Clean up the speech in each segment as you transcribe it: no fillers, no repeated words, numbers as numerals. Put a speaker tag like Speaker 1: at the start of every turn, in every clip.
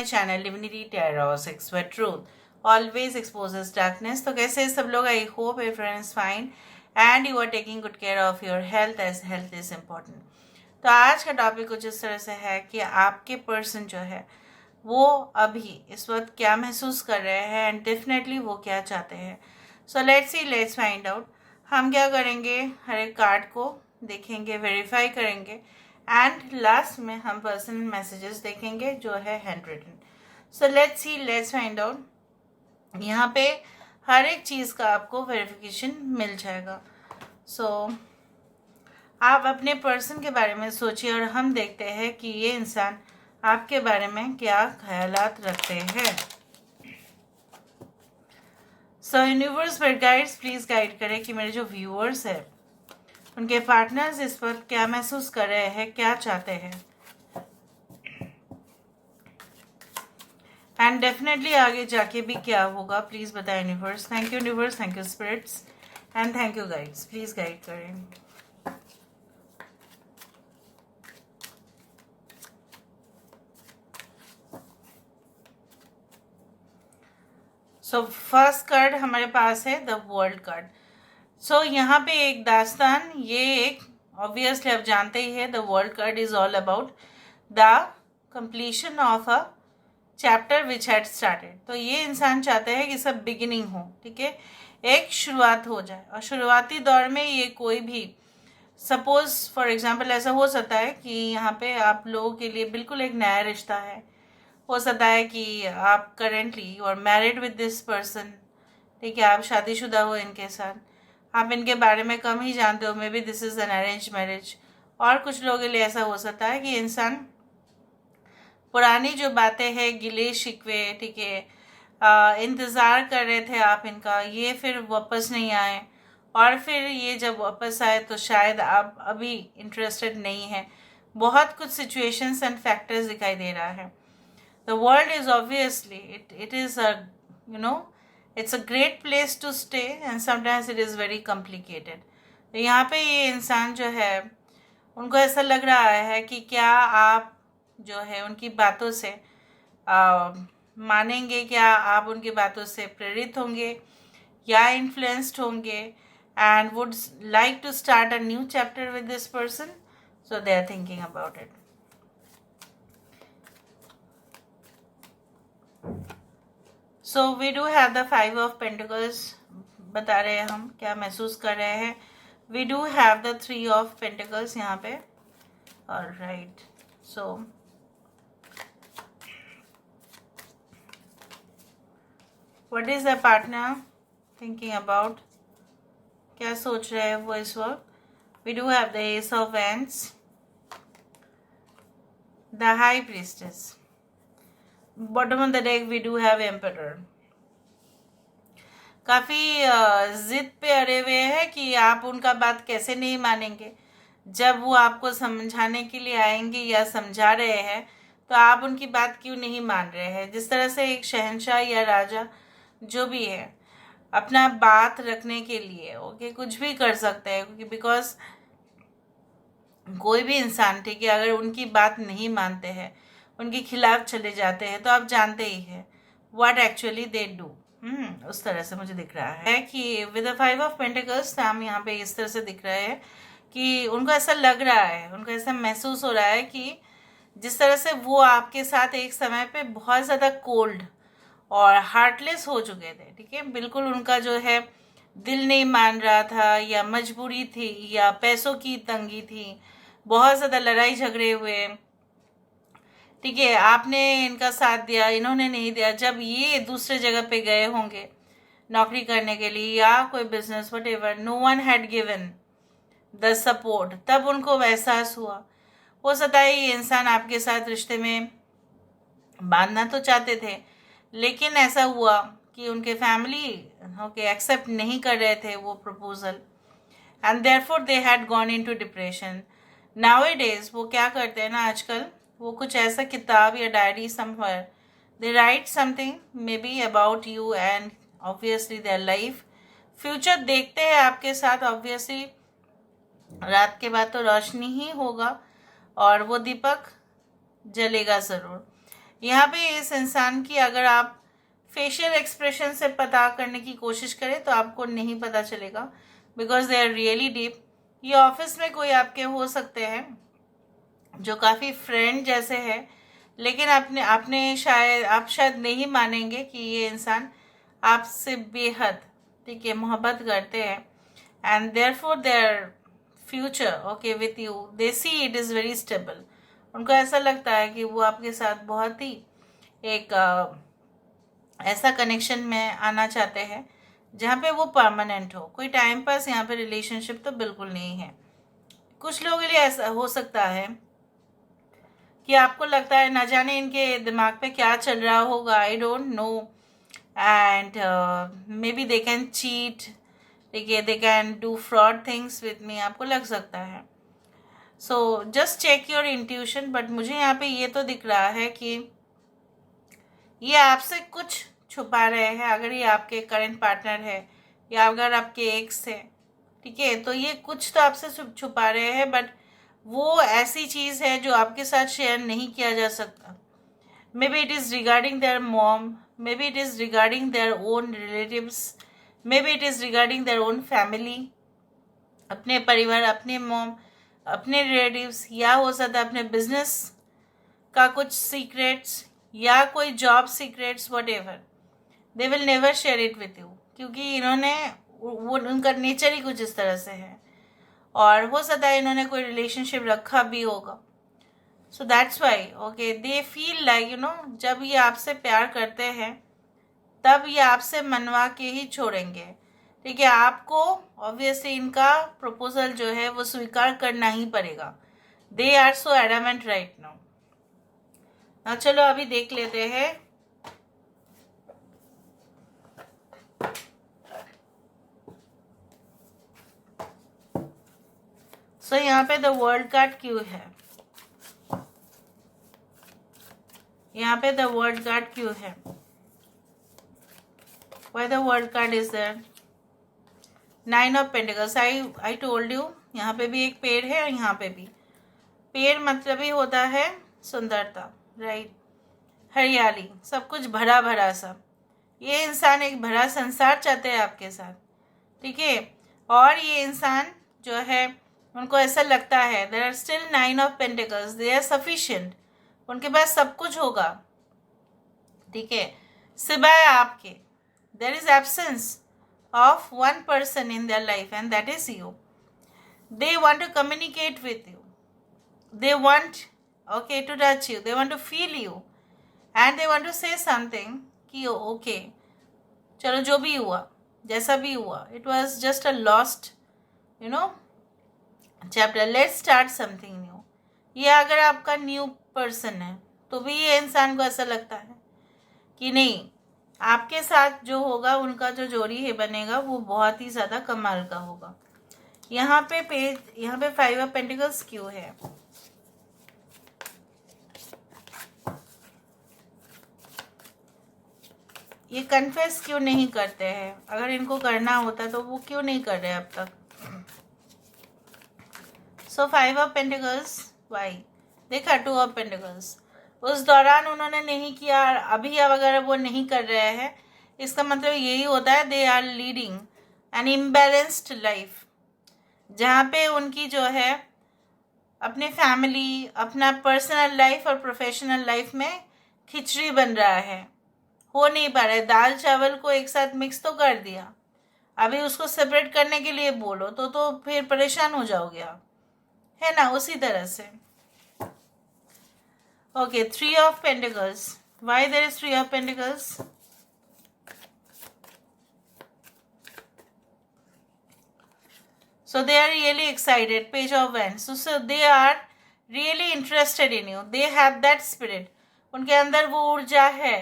Speaker 1: My channel divinity tarot six wait truth always exposes darkness. तो कैसे सब लोग, I hope everyone fine and you are taking good care of your health as health is important. तो आज का topic कुछ इस तरह से है कि आपके पर्सन जो है वो अभी इस वक्त क्या महसूस कर रहे हैं एंड डेफिनेटली वो क्या चाहते हैं। सो लेट्स फाइंड आउट। हम क्या करेंगे, हर एक कार्ड को देखेंगे, वेरीफाई करेंगे एंड लास्ट में हम पर्सनल मैसेजेस देखेंगे जो है handwritten. So let's find out. यहाँ पे हर एक चीज़ का आपको वेरिफिकेशन मिल जाएगा। सो आप अपने पर्सन के बारे में सोचिए और हम देखते हैं कि ये इंसान आपके बारे में क्या ख्यालात रखते हैं। सो यूनिवर्स पर गाइड्स प्लीज गाइड करें कि मेरे जो व्यूअर्स हैं उनके पार्टनर्स इस वक्त क्या महसूस कर रहे हैं, क्या चाहते हैं एंड डेफिनेटली आगे जाके भी क्या होगा, प्लीज बताएं universe. Thank you universe, thank you spirits and thank you guides, please guide करें। सो फर्स्ट कार्ड हमारे पास है द वर्ल्ड कार्ड। सो यहाँ पे एक दास्तान, ये एक ऑब्वियसली आप जानते ही है, the world card is all about the completion of a chapter which had started. तो ये इंसान चाहते हैं कि सब बिगिनिंग हो, ठीक है, एक शुरुआत हो जाए। और शुरुआती दौर में ये कोई भी, सपोज फॉर एग्जांपल ऐसा हो सकता है कि यहाँ पे आप लोगों के लिए बिल्कुल एक नया रिश्ता है। हो सकता है कि आप करेंटली और मैरिड विद दिस पर्सन, ठीक है, आप शादीशुदा हो इनके साथ, आप इनके बारे में कम ही जानते हो, may be this is an arrange marriage. और कुछ लोगों के लिए ऐसा हो सकता है कि इंसान पुरानी जो बातें हैं, गिले शिकवे, ठीक है, इंतज़ार कर रहे थे आप इनका, ये फिर वापस नहीं आए और फिर ये जब वापस आए तो शायद आप अभी इंटरेस्टेड नहीं हैं। बहुत कुछ सिचुएशंस एंड फैक्टर्स दिखाई दे रहा है। The world is obviously, it is a, you know, it's a great place to stay and sometimes it is very complicated. तो यहाँ पे ये इंसान जो है उनको ऐसा लग रहा है कि क्या आप जो है उनकी बातों से मानेंगे, क्या आप उनकी बातों से प्रेरित होंगे या इन्फ्लुएंस्ड होंगे and would like to start a new chapter with this person. So they are thinking about it. So we do have the 5 of pentacles, बता रहे हैं हम क्या महसूस कर रहे हैं। We do have the 3 of pentacles यहाँ पे। Alright, so what is the partner thinking about, क्या सोच रहे हैं वो इस वक्त। We do have the ace of wands, the high priestess, bottom of the deck we do have emperor. काफ़ी जिद पे अड़े हुए हैं कि आप उनका बात कैसे नहीं मानेंगे। जब वो आपको समझाने के लिए आएंगे या समझा रहे हैं तो आप उनकी बात क्यों नहीं मान रहे हैं। जिस तरह से एक शहंशाह या राजा जो भी है अपना बात रखने के लिए ओके कुछ भी कर सकते हैं, क्योंकि बिकॉज कोई भी इंसान, ठीक है, अगर उनकी बात नहीं मानते हैं, उनके खिलाफ चले जाते हैं, तो आप जानते ही हैं व्हाट एक्चुअली दे डू। उस तरह से मुझे दिख रहा है कि विद द 5 ऑफ पेंटिकल्स हम यहाँ पे इस तरह से दिख रहे हैं कि उनको ऐसा लग रहा है, उनको ऐसा महसूस हो रहा है कि जिस तरह से वो आपके साथ एक समय पे बहुत ज़्यादा कोल्ड और हार्टलेस हो चुके थे, ठीक है, बिल्कुल उनका जो है दिल नहीं मान रहा था या मजबूरी थी या पैसों की तंगी थी, बहुत ज़्यादा लड़ाई झगड़े हुए, ठीक है, आपने इनका साथ दिया, इन्होंने नहीं दिया। जब ये दूसरे जगह पे गए होंगे नौकरी करने के लिए या कोई business whatever, no one had given the support, तब उनको एहसास हुआ। हो सकता है ये इंसान आपके साथ रिश्ते में बांधना तो चाहते थे, लेकिन ऐसा हुआ कि उनके फैमिली ओके एक्सेप्ट नहीं कर रहे थे वो proposal and therefore they had gone into depression. Nowadays वो क्या करते हैं ना आजकल, वो कुछ ऐसा किताब या diary somewhere they right something may be about you and obviously their life future देखते हैं आपके साथ। ऑब्वियसली रात के बाद तो रोशनी ही होगा और वो दीपक जलेगा ज़रूर। यहाँ पे इस इंसान की अगर आप फेशियल एक्सप्रेशन से पता करने की कोशिश करें तो आपको नहीं पता चलेगा, because they are really deep. ये ऑफिस में कोई आपके हो सकते हैं जो काफ़ी फ्रेंड जैसे है, लेकिन आपने आप शायद नहीं मानेंगे कि ये इंसान आपसे बेहद, ठीक है, मोहब्बत करते हैं। And therefore their future okay with you, they see it is very stable. उनको ऐसा लगता है कि वो आपके साथ बहुत ही एक ऐसा कनेक्शन में आना चाहते हैं जहाँ पे वो परमानेंट हो। कोई टाइम पास यहाँ पे रिलेशनशिप तो बिल्कुल नहीं है। कुछ लोगों के लिए ऐसा हो सकता है कि आपको लगता है ना जाने इनके दिमाग पे क्या चल रहा होगा, I don't know, and maybe they can cheat, देखिए they can do fraud things with me, आपको लग सकता है। So just check your intuition. But मुझे यहाँ पे ये तो दिख रहा है कि ये आपसे कुछ छुपा रहे हैं। अगर ये आपके करंट पार्टनर है या अगर आपके एक्स है, ठीक है, तो ये कुछ तो आपसे छुपा रहे हैं, बट वो ऐसी चीज़ है जो आपके साथ शेयर नहीं किया जा सकता। May be it is regarding their mom, may be it is regarding their own relatives, may be it is regarding their own family, अपने परिवार, अपने मॉम, अपने रिलेटिव्स, या हो सकता है अपने बिजनेस का कुछ सीक्रेट्स या कोई job secrets, what ever, they will never share it with you, क्योंकि इन्होंने वो उनका नेचर ही कुछ इस तरह से है। और हो सकता है इन्होंने कोई रिलेशनशिप रखा भी होगा। So that's why okay they feel like जब ये आपसे प्यार करते हैं तब ये आपसे मनवा के ही छोड़ेंगे, ठीक है। आपको ऑब्वियसली इनका प्रपोजल जो है वो स्वीकार करना ही पड़ेगा। They are so adamant right now. चलो अभी देख लेते हैं सो यहाँ पे द वर्ल्ड कार्ड क्यों है, यहाँ पे द वर्ल्ड कार्ड क्यों है, why the world card is there, 9 of pentacles. I told you, यहाँ पे भी एक पेड़ है और यहाँ पे भी। पेड़ मतलब ही होता है सुंदरता, राइट, हरियाली, सब कुछ भरा भरा सा। ये इंसान एक भरा संसार चाहते हैं आपके साथ, ठीक है। और ये इंसान जो है उनको ऐसा लगता है there are still 9 of pentacles, they are sufficient, उनके पास सब कुछ होगा, ठीक है, सिवाय आपके। There is absence of one person in their life and that is you. They want to communicate with you, they want okay to touch you, they want to feel you and they want to say something कि okay चलो जो भी हुआ, जैसा भी हुआ, it was just a lost chapter, let's start something new। ये अगर आपका न्यू पर्सन है तो भी ये इंसान को ऐसा लगता है कि नहीं, आपके साथ जो होगा, उनका जो जोड़ी है बनेगा, वो बहुत ही ज़्यादा कमाल का होगा। यहाँ पे 5 ऑफ पेंटिकल्स क्यों है, ये कन्फेस क्यों नहीं करते हैं, अगर इनको करना होता तो वो क्यों नहीं कर रहे अब तक। सो 5 ऑफ पेंटिकल्स, वाई, देखा 2 ऑफ पेंटिकल्स, उस दौरान उन्होंने नहीं किया, अभी अब अगर वो नहीं कर रहे हैं, इसका मतलब यही होता है they are leading an imbalanced life, जहाँ पे उनकी जो है अपने फैमिली, अपना पर्सनल लाइफ और प्रोफेशनल लाइफ में खिचड़ी बन रहा है, हो नहीं पा रहा है। दाल चावल को एक साथ मिक्स तो कर दिया, अभी उसको सेपरेट करने के लिए बोलो तो फिर परेशान हो जाओगे आप, है ना, उसी तरह से। Okay, 3 of Pentacles. Why there is 3 of Pentacles? So they are really excited. Page of Wands. So they are really interested in you. They have that spirit. उनके अंदर वो ऊर्जा है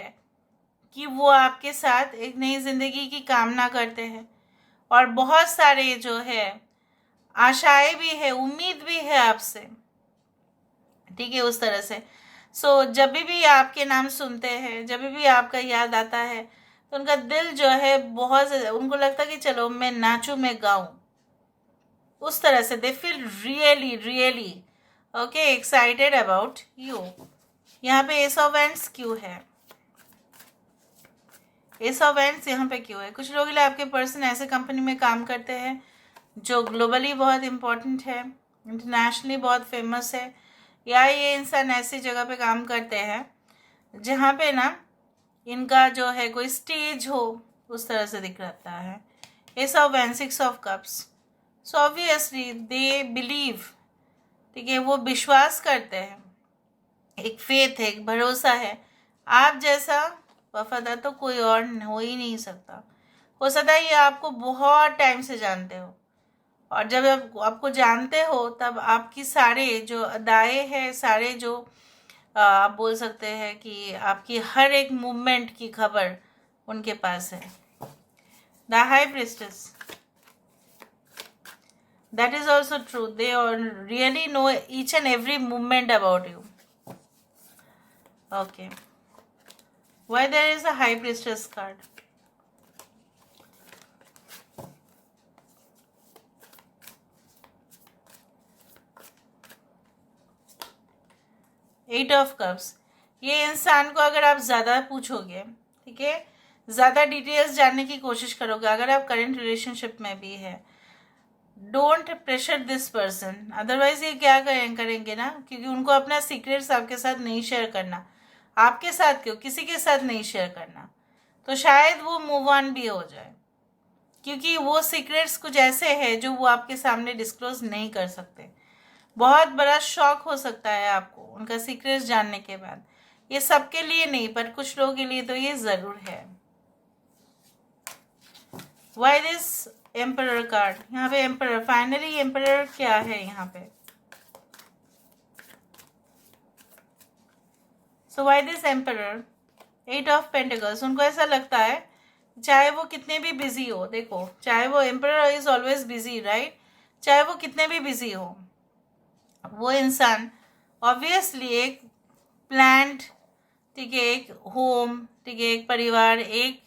Speaker 1: कि वो आपके साथ एक नई जिंदगी की कामना करते हैं, और बहुत सारे जो है आशाएं भी है, उम्मीद भी है आपसे, ठीक है, उस तरह से। सो जब भी आपके नाम सुनते हैं, जब भी आपका याद आता है, तो उनका दिल जो है बहुत, उनको लगता है कि चलो मैं नाचूं, मैं गाऊं, उस तरह से they feel really really okay excited about you. यहाँ पे एस ऑफ वैंड्स क्यों है? एस ऑफ वैंड्स यहाँ पे क्यों है? कुछ लोगों के लिए आपके पर्सन ऐसे कंपनी में काम करते हैं जो ग्लोबली बहुत इम्पोर्टेंट है, इंटरनेशनली बहुत फेमस है, या ये इंसान ऐसी जगह पे काम करते हैं जहाँ पे ना इनका जो है कोई स्टेज हो, उस तरह से दिख रहा है। S of wands, 6 of cups. So obviously they believe, ठीक है, वो विश्वास करते हैं, एक फेथ है, एक भरोसा है। आप जैसा वफादार तो कोई और हो ही नहीं सकता। हो सकता है ये आपको बहुत टाइम से जानते हो, और जब आपको जानते हो तब आपकी सारे जो अदाएँ हैं, सारे जो आप बोल सकते हैं कि आपकी हर एक मूवमेंट की खबर उनके पास है। The high priestess, that is also true. They all really know each and every movement about you. Okay. Why there is a high priestess card? Eight of cups. ये इंसान को अगर आप ज़्यादा पूछोगे, ठीक है, ज़्यादा डिटेल्स जानने की कोशिश करोगे, अगर आप करेंट रिलेशनशिप में भी है, don't pressure this person. Otherwise ये क्या करेंगे ना, क्योंकि उनको अपना सीक्रेट्स आपके साथ नहीं शेयर करना। आपके साथ क्यों, किसी के साथ नहीं शेयर करना, तो शायद वो मूव ऑन भी हो जाए, क्योंकि वो सीक्रेट्स कुछ ऐसे हैं जो वो आपके सामने डिस्क्लोज नहीं कर सकते। बहुत बड़ा शॉक हो सकता है आपको उनका सीक्रेट्स जानने के बाद। ये सबके लिए नहीं, पर कुछ लोगों के लिए तो ये ज़रूर है। Why this emperor card? यहाँ पे एम्परर, फाइनली एम्परर क्या है यहाँ पे? So why this emperor? Eight of pentacles. उनको ऐसा लगता है चाहे वो कितने भी बिजी हो, देखो, चाहे वो emperor is always busy, right, चाहे वो कितने भी बिजी हो, वो इंसान ऑब्वियसली एक प्लान्ड, ठीक है, एक होम, ठीक है, एक परिवार, एक,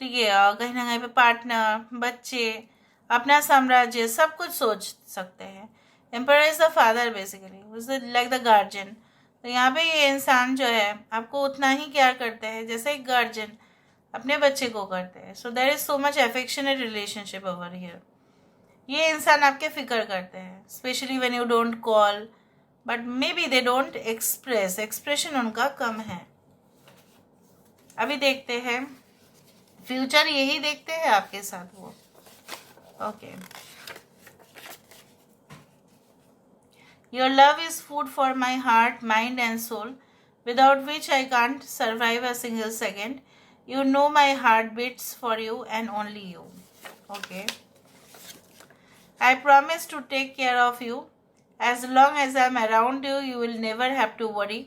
Speaker 1: ठीक है, कहीं ना कहीं पे पार्टनर, बच्चे, अपना साम्राज्य, सब कुछ सोच सकते हैं। Emperor is the father basically, is like the guardian. तो यहाँ पे ये इंसान जो है आपको उतना ही केयर करते हैं जैसे एक गार्जियन अपने बच्चे को करते हैं। So there is so much affectionate relationship over here. ये इंसान आपके फिक्र करते हैं, specially when you don't call, but maybe they don't express, expression उनका कम है। अभी देखते हैं फ्यूचर, यही देखते हैं आपके साथ वो। Okay, your love is food for my heart, mind and soul, without which I can't survive a single second. You know my heart beats for you and only you. Okay, I promise to take care of you. As long as I am around you, you will never have to worry.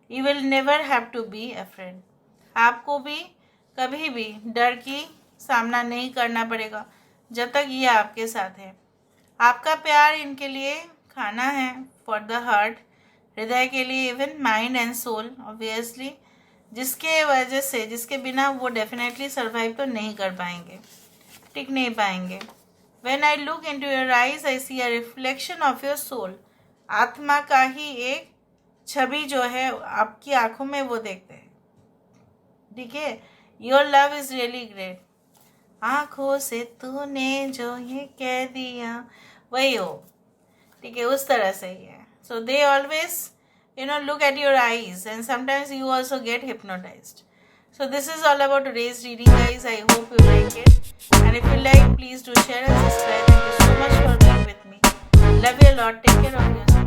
Speaker 1: You will never have to be afraid. आपको भी कभी भी डर की सामना नहीं करना पड़ेगा जब तक ये आपके साथ है। आपका प्यार इनके लिए खाना है, फॉर द हार्ट, हृदय के लिए, even mind and soul obviously, जिसके वजह से, जिसके बिना वो डेफिनेटली सर्वाइव तो नहीं कर पाएंगे, टिक नहीं पाएंगे। When I look into your eyes, I see a reflection of your soul. आत्मा का ही एक छवि जो है आपकी आंखों में वो देखते हैं, ठीक है। Your love is really great. आंखों से तूने जो ये कह दिया, वही हो, ठीक है, उस तरह से ही है। So they always, look at your eyes, and sometimes you also get hypnotized. So this is all about today's reading, guys. I hope you like it. And if you like, please do share and subscribe. Thank you so much for being with me. Love you a lot. Take care of yourself.